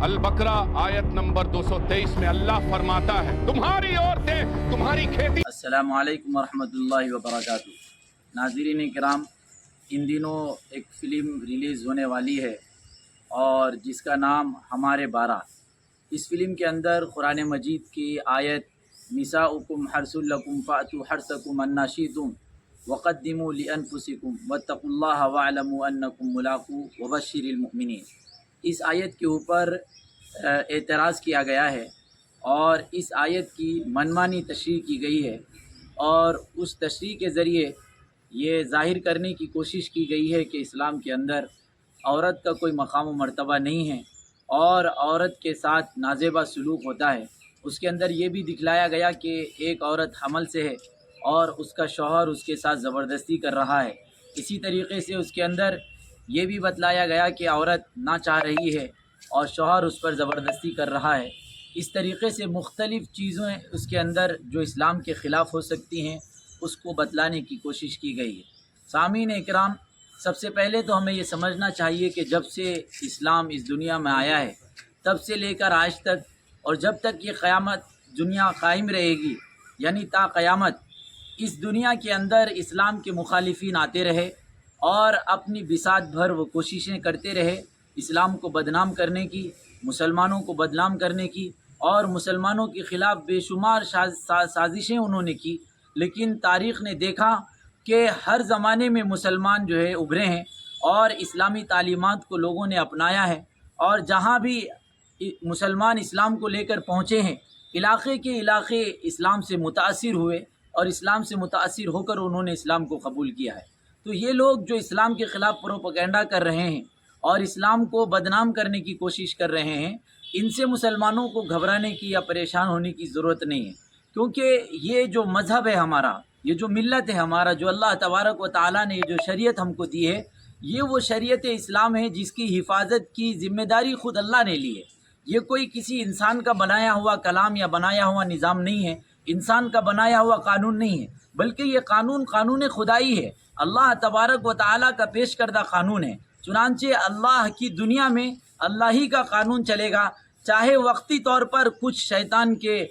अल बकरा आयत नंबर 223 में अल्लाह फरमाता है, तुम्हारी औरतें तुम्हारी खेती। अस्सलामु अलैकुम वरहमतुल्लाहि वबरकातुहू। नाज़रीन किराम, इन दिनों एक फ़िल्म रिलीज़ होने वाली है और जिसका नाम हमारे 12। इस फ़िल्म के अंदर कुरान मजीद की आयत निसाउकुम हर्सुल लकुम फ़ातू हर्सकुम अन्ना शिअ्तुम वक़द्दिमू लिअन्फुसिकुम वत्तक़ुल्लाह वअलमू अन्नकुम मुलाक़ू वबश्शिरिल मुमिनीन, इस आयत के ऊपर एतराज़ किया गया है और इस आयत की मनमानी तशरीह की गई है और उस तशरीह के ज़रिए ये ज़ाहिर करने की कोशिश की गई है कि इस्लाम के अंदर औरत का कोई मकाम व मर्तबा नहीं है और औरत के साथ नाज़ेबा सलूक होता है। उसके अंदर ये भी दिखलाया गया कि एक औरत हमल से है और उसका शौहर उसके साथ ज़बरदस्ती कर रहा है। इसी तरीक़े से उसके अंदर ये भी बतलाया गया कि औरत ना चाह रही है और शौहर उस पर ज़बरदस्ती कर रहा है। इस तरीक़े से मुख्तलिफ़ चीज़ें उसके अंदर जो इस्लाम के ख़िलाफ़ हो सकती हैं उसको बतलाने की कोशिश की गई है। सामीन इकराम, सबसे पहले तो हमें ये समझना चाहिए कि जब से इस्लाम इस दुनिया में आया है तब से लेकर आज तक और जब तक ये क़यामत दुनिया कायम रहेगी, यानी ता क़यामत, इस दुनिया के अंदर इस्लाम के मुखालिफिन आते रहे और अपनी बिसात भर वो कोशिशें करते रहे इस्लाम को बदनाम करने की, मुसलमानों को बदनाम करने की और मुसलमानों के ख़िलाफ़ बेशुमार साजिशें उन्होंने की। लेकिन तारीख़ ने देखा कि हर ज़माने में मुसलमान जो है उभरे हैं और इस्लामी तालीमात को लोगों ने अपनाया है और जहाँ भी मुसलमान इस्लाम को लेकर पहुँचे हैं, इलाक़े के इलाक़े इस्लाम से मुतासिर हुए और इस्लाम से मुतासिर होकर उन्होंने इस्लाम को कबूल किया है। तो ये लोग जो इस्लाम के ख़िलाफ़ प्रोपेगेंडा कर रहे हैं और इस्लाम को बदनाम करने की कोशिश कर रहे हैं, इनसे मुसलमानों को घबराने की या परेशान होने की ज़रूरत नहीं है, क्योंकि ये जो मज़हब है हमारा, ये जो मिल्लत है हमारा, जो अल्लाह तबारक व तआला ने जो शरीयत हमको दी है, ये वो शरीयत इस्लाम है जिसकी हिफाजत की ज़िम्मेदारी ख़ुद अल्लाह ने ली है। ये कोई किसी इंसान का बनाया हुआ कलाम या बनाया हुआ निज़ाम नहीं है, इंसान का बनाया हुआ कानून नहीं है, बल्कि ये कानून खुदाई है, अल्लाह तबारक व तआला का पेश करदा कानून है। चुनांचे अल्लाह की दुनिया में अल्लाह ही का कानून चलेगा, चाहे वक्ती तौर पर कुछ शैतान के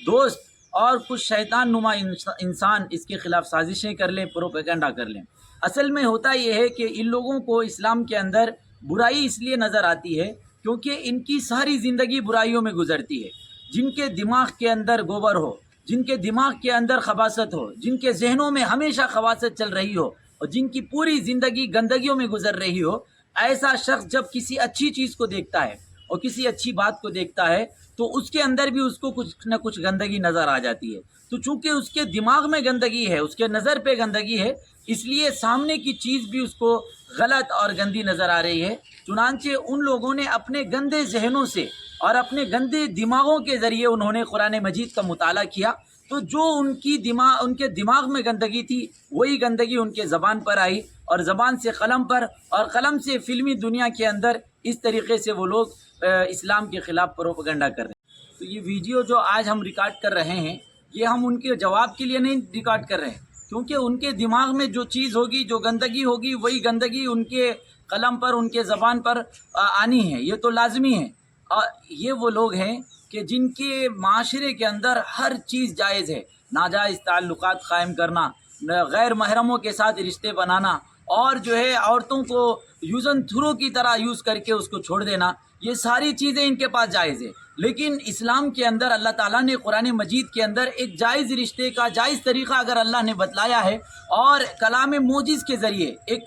दोस्त और कुछ शैतान नुमा इंसान इसके ख़िलाफ़ साजिशें कर लें, प्रोपेगेंडा कर लें। असल में होता यह है कि इन लोगों को इस्लाम के अंदर बुराई इसलिए नज़र आती है क्योंकि इनकी सारी ज़िंदगी बुराइयों में गुजरती है। जिनके दिमाग के अंदर गोबर हो, जिनके दिमाग के अंदर खबासत हो, जिनके जहनों में हमेशा खबासत चल रही हो और जिनकी पूरी ज़िंदगी गंदगियों में गुजर रही हो, ऐसा शख्स जब किसी अच्छी चीज़ को देखता है और किसी अच्छी बात को देखता है तो उसके अंदर भी उसको कुछ न कुछ गंदगी नज़र आ जाती है। तो चूँकि उसके दिमाग में गंदगी है, उसके नज़र पे गंदगी है, इसलिए सामने की चीज़ भी उसको गलत और गंदी नज़र आ रही है। चुनांचे उन लोगों ने अपने गंदे जहनों से और अपने गंदे दिमागों के ज़रिए उन्होंने कुरान मजीद का मुताला किया, तो जो उनके दिमाग में गंदगी थी वही गंदगी उनके ज़बान पर आई और ज़बान से कलम पर और कलम से फ़िल्मी दुनिया के अंदर इस तरीक़े से वो लोग इस्लाम के ख़िलाफ़ प्रोपेगेंडा कर रहे हैं। तो ये वीडियो जो आज हम रिकॉर्ड कर रहे हैं, ये हम उनके जवाब के लिए नहीं रिकॉर्ड कर रहे हैं, क्योंकि उनके दिमाग में जो चीज़ होगी, जो गंदगी होगी, वही गंदगी उनके कलम पर, उनके ज़बान पर आनी है, ये तो लाजमी है। और ये वो लोग हैं कि जिनके माशरे के अंदर हर चीज़ जायज़ है, नाजायज़ ताल्लुकात क़ायम करना, गैर महरमों के साथ रिश्ते बनाना और जो है औरतों को यूज़न थ्रो की तरह यूज़ करके उसको छोड़ देना, ये सारी चीज़ें इनके पास जायज़ है। लेकिन इस्लाम के अंदर अल्लाह ताला ने कुरान मजीद के अंदर एक जायज़ रिश्ते का जायज़ तरीक़ा अगर अल्लाह ने बतलाया है और कलाम मोजिज़ के ज़रिए, एक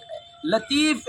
लतीफ़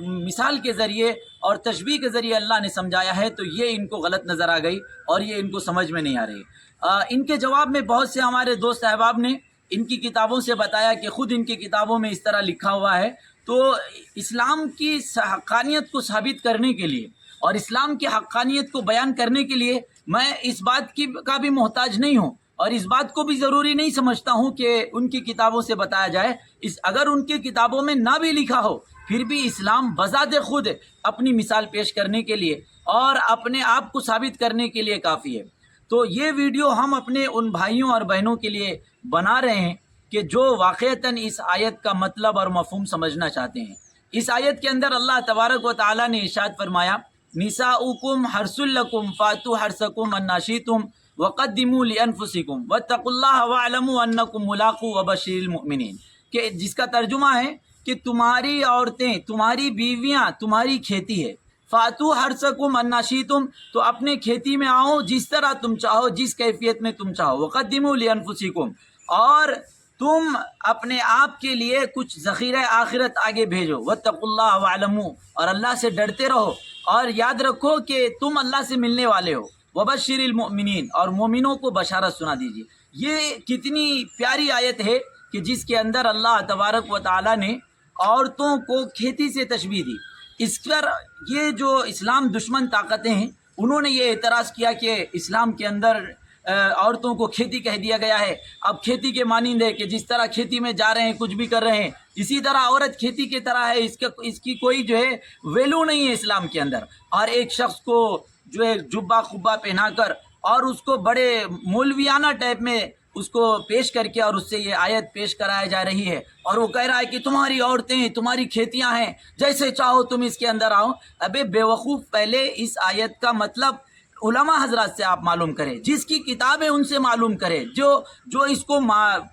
मिसाल के ज़रिए और तशबीह के ज़रिए अल्लाह ने समझाया है, तो ये इनको गलत नज़र आ गई और ये इनको समझ में नहीं आ रही। इनके जवाब में बहुत से हमारे दोस्त अहबाब ने इनकी किताबों से बताया कि ख़ुद इनकी किताबों में इस तरह लिखा हुआ है। तो इस्लाम की हक़ानियत को साबित करने के लिए और इस्लाम की हक़ानियत को बयान करने के लिए मैं इस बात का भी मोहताज नहीं हूँ और इस बात को भी ज़रूरी नहीं समझता हूँ कि उनकी किताबों से बताया जाए। अगर उनकी किताबों में ना भी लिखा हो, फिर भी इस्लाम बज़ात खुद अपनी मिसाल पेश करने के लिए और अपने आप को साबित करने के लिए काफ़ी है। तो ये वीडियो हम अपने उन भाइयों और बहनों के लिए बना रहे हैं कि जो वाक़अतन इस आयत का मतलब और मफ़हूम समझना चाहते हैं। इस आयत के अंदर अल्लाह तबारक व तआला ने इरशाद फरमाया निसाउकुम हर्सुल लकुम फातु हर्सकुम अन्नाशितुम वक़द्दिमू लिअन्फुसिकुम वत्तकुल्लाह वअलमू अन्नकुम मुलाक़ू वबशिरिल मुमिनीन, कि जिसका तर्जुमा है कि तुम्हारी औरतें, तुम्हारी बीवियां तुम्हारी खेती है। फातु हर्सकुम अन्नाशितुम, तो अपने खेती में आओ जिस तरह तुम चाहो, जिस कैफियत में तुम चाहो। वक़द्दिमू लिअन्फुसिकुम, और तुम अपने आप के लिए कुछ ज़ख़ीरा आखिरत आगे भेजो। वत्तकुल्लाह वअलमू, और अल्लाह से डरते रहो और याद रखो कि तुम अल्लाह से मिलने वाले हो। वबशिरिल मुमिनीन, और मोमिनों को बशारत सुना दीजिए। ये कितनी प्यारी आयत है कि जिसके अंदर अल्लाह तबारक व तआला ने औरतों को खेती से तशबीह दी। इस पर ये जो इस्लाम दुश्मन ताकतें हैं, उन्होंने ये एतराज़ किया कि इस्लाम के अंदर औरतों को खेती कह दिया गया है। अब खेती के मानिंद है कि जिस तरह खेती में जा रहे हैं, कुछ भी कर रहे हैं, इसी तरह औरत खेती की तरह है, इसकी कोई जो है वैल्यू नहीं है इस्लाम के अंदर। और एक शख्स को जो है जुब्बा खुब्बा पहनाकर और उसको बड़े मौलवियाना टाइप में उसको पेश करके और उससे ये आयत पेश कराया जा रही है, और वो कह रहा है कि तुम्हारी औरतें, तुम्हारी खेतियां हैं, जैसे चाहो तुम इसके अंदर आओ। अबे बेवकूफ़, पहले इस आयत का मतलब उलमा हजरात से आप मालूम करें, जिसकी किताब है उनसे मालूम करें, जो इसको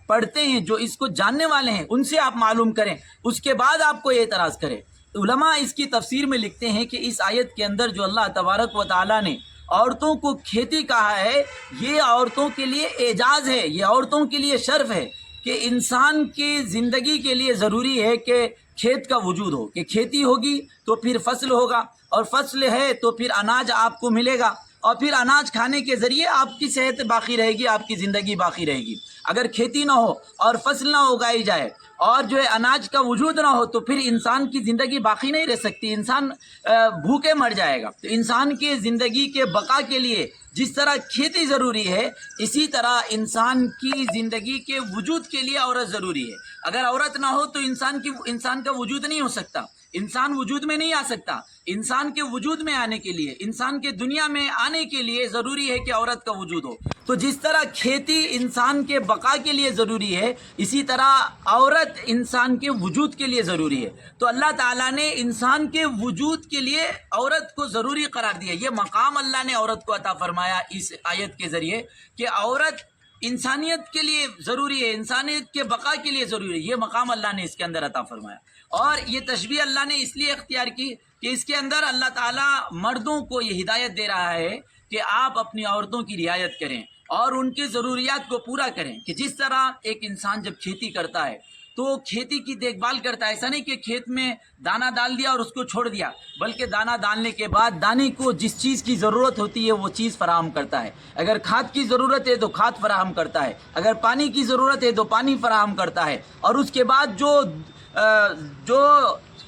पढ़ते हैं, जो इसको जानने वाले हैं, उनसे आप मालूम करें, उसके बाद आपको ये एतराज़ करें। उलमा इसकी तफसीर में लिखते हैं कि इस आयत के अंदर जो अल्लाह तबारक व तआला ने औरतों को खेती कहा है, ये औरतों के लिए एजाज़ है, ये औरतों के लिए शर्फ है कि इंसान की ज़िंदगी के लिए ज़रूरी है कि खेत का वजूद हो, कि खेती होगी तो फिर फसल होगा, और फसल है तो फिर अनाज आपको मिलेगा, और फिर अनाज खाने के ज़रिए आपकी सेहत बाकी रहेगी, आपकी ज़िंदगी बाकी रहेगी। अगर खेती ना हो और फसल ना उगाई जाए और जो है अनाज का वजूद ना हो, तो फिर इंसान की ज़िंदगी बाकी नहीं रह सकती, इंसान भूखे मर जाएगा। तो इंसान की ज़िंदगी के बका के लिए जिस तरह खेती ज़रूरी है, इसी तरह इंसान की ज़िंदगी के वजूद के लिए औरत ज़रूरी है। अगर औरत ना हो तो इंसान का वजूद नहीं हो सकता, इंसान वजूद में नहीं आ सकता। इंसान के वजूद में आने के लिए, इंसान के दुनिया में आने के लिए ज़रूरी है कि औरत का वजूद हो। तो जिस तरह खेती इंसान के बका के लिए ज़रूरी है, इसी तरह औरत इंसान के वजूद के लिए ज़रूरी है। तो अल्लाह ताला ने इंसान के वजूद के लिए औरत को ज़रूरी करार दिया। ये मकाम अल्लाह ने औरत को अता फरमाया इस आयत के ज़रिए कि औरत इंसानियत के लिए ज़रूरी है, इंसानियत के बका के लिए ज़रूरी है। ये मकाम अल्लाह ने इसके अंदर अता फरमाया। और ये तशबीह अल्लाह ने इसलिए इख्तियार की कि इसके अंदर अल्लाह ताला मर्दों को ये हिदायत दे रहा है कि आप अपनी औरतों की रियायत करें और उनकी ज़रूरियात को पूरा करें। कि जिस तरह एक इंसान जब खेती करता है तो खेती की देखभाल करता है, ऐसा नहीं कि खेत में दाना डाल दिया और उसको छोड़ दिया, बल्कि दाना डालने के बाद दाने को जिस चीज़ की ज़रूरत होती है वो चीज़ फराहम करता है। अगर खाद की ज़रूरत है तो खाद फराहम करता है, अगर पानी की ज़रूरत है तो पानी फराहम करता है। और उसके बाद जो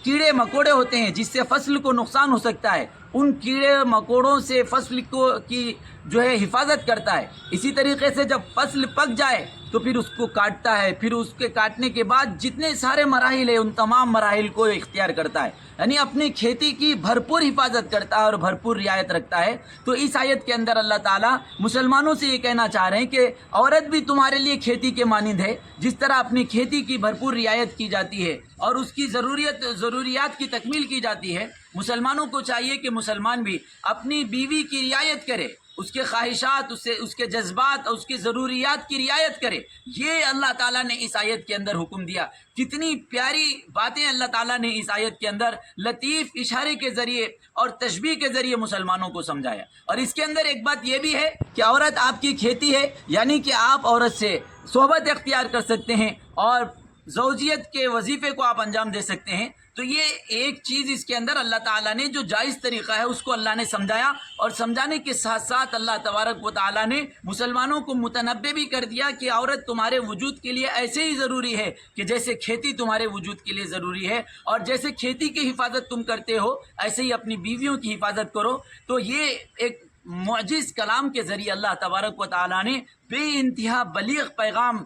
कीड़े मकोड़े होते हैं जिससे फसल को नुकसान हो सकता है, उन कीड़े मकोड़ों से फसल की जो है हिफाजत करता है। इसी तरीके से जब फसल पक जाए तो फिर उसको काटता है, फिर उसके काटने के बाद जितने सारे मराहिल है उन तमाम मराहिल को इख्तियार करता है, यानी अपनी खेती की भरपूर हिफाजत करता है और भरपूर रियायत रखता है। तो इस आयत के अंदर अल्लाह ताला मुसलमानों से ये कहना चाह रहे हैं कि औरत भी तुम्हारे लिए खेती के मानिंद है। जिस तरह अपनी खेती की भरपूर रियायत की जाती है और उसकी ज़रूरियात की तकमील की जाती है, मुसलमानों को चाहिए कि मुसलमान भी अपनी बीवी की रियायत करे, उसके ख्वाहिशात, उसके जज्बात और उसकी ज़रूरियात की रियायत करे। ये अल्लाह ताला ने इस आयत के अंदर हुक्म दिया। कितनी प्यारी बातें अल्लाह ताला ने इस आयत के अंदर लतीफ़ इशारे के ज़रिए और तशबीह के ज़रिए मुसलमानों को समझाया। और इसके अंदर एक बात यह भी है कि औरत आपकी खेती है, यानी कि आप औरत से सोहबत इख्तियार कर सकते हैं और ज़ौजियत के वजीफ़े को आप अंजाम दे सकते हैं। तो ये एक चीज़ इसके अंदर अल्लाह ताला ने जो जायज़ तरीक़ा है उसको अल्लाह ने समझाया, और समझाने के साथ साथ अल्लाह तबारक व तआला ने मुसलमानों को मुतनब्बे भी कर दिया कि औरत तुम्हारे वजूद के लिए ऐसे ही ज़रूरी है कि जैसे खेती तुम्हारे वजूद के लिए ज़रूरी है, और जैसे खेती की हिफाजत तुम करते हो ऐसे ही अपनी बीवियों की हिफाजत करो। तो ये एक मुअजिज़ कलाम के ज़रिए अल्लाह तबारक व तआला ने बेइंतहा बलीग पैगाम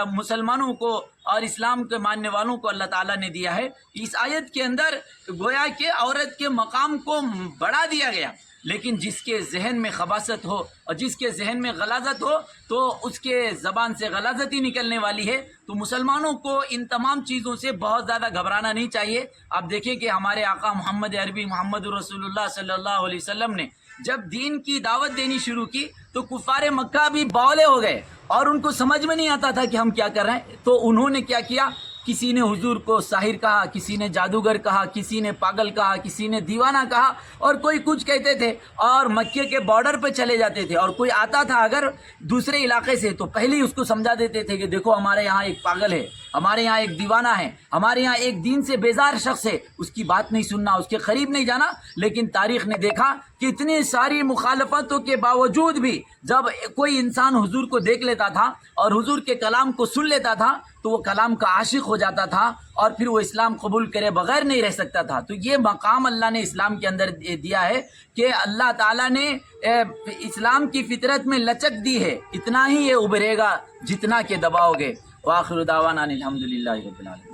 मुसलमानों को और इस्लाम के मानने वालों को अल्लाह ताला ने दिया है। इस आयत के अंदर गोया के औरत के मकाम को बढ़ा दिया गया। لیکن جس کے ذہن میں خباثت ہو اور جس کے ذہن میں غلاظت ہو تو اس کے زبان سے غلاظت ہی نکلنے والی ہے. تو مسلمانوں کو ان تمام چیزوں سے بہت زیادہ گھبرانا نہیں چاہیے. آپ دیکھیں کہ ہمارے آقا محمد عربی محمد رسول اللہ صلی اللہ علیہ وسلم نے جب دین کی دعوت دینی شروع کی تو کفار مکہ بھی بولے ہو گئے اور ان کو سمجھ میں نہیں آتا تھا کہ ہم کیا کر رہے ہیں. تو انہوں نے کیا کیا، کسی نے حضور کو ساحر کہا، کسی نے جادوگر کہا، کسی نے پاگل کہا، کسی نے دیوانہ کہا، اور کوئی کچھ کہتے تھے اور مکے کے بارڈر پہ چلے جاتے تھے. اور کوئی آتا تھا اگر دوسرے علاقے سے تو پہلے ہی اس کو سمجھا دیتے تھے کہ دیکھو ہمارے یہاں ایک پاگل ہے، ہمارے یہاں ایک دیوانہ ہے، ہمارے یہاں ایک دین سے بیزار شخص ہے، اس کی بات نہیں سننا، اس کے قریب نہیں جانا. لیکن تاریخ نے دیکھا کہ اتنی ساری مخالفتوں کے باوجود بھی جب کوئی انسان حضور کو دیکھ لیتا تھا اور حضور کے کلام کو سن لیتا تھا تو وہ کلام کا عاشق ہو جاتا تھا اور پھر وہ اسلام قبول کرے بغیر نہیں رہ سکتا تھا. تو یہ مقام اللہ نے اسلام کے اندر دیا ہے کہ اللہ تعالیٰ نے اسلام کی فطرت میں لچک دی ہے، اتنا ہی یہ ابھرے گا جتنا کہ دباؤ گے. وآخر دعوانا الحمدللہ رب العالمین.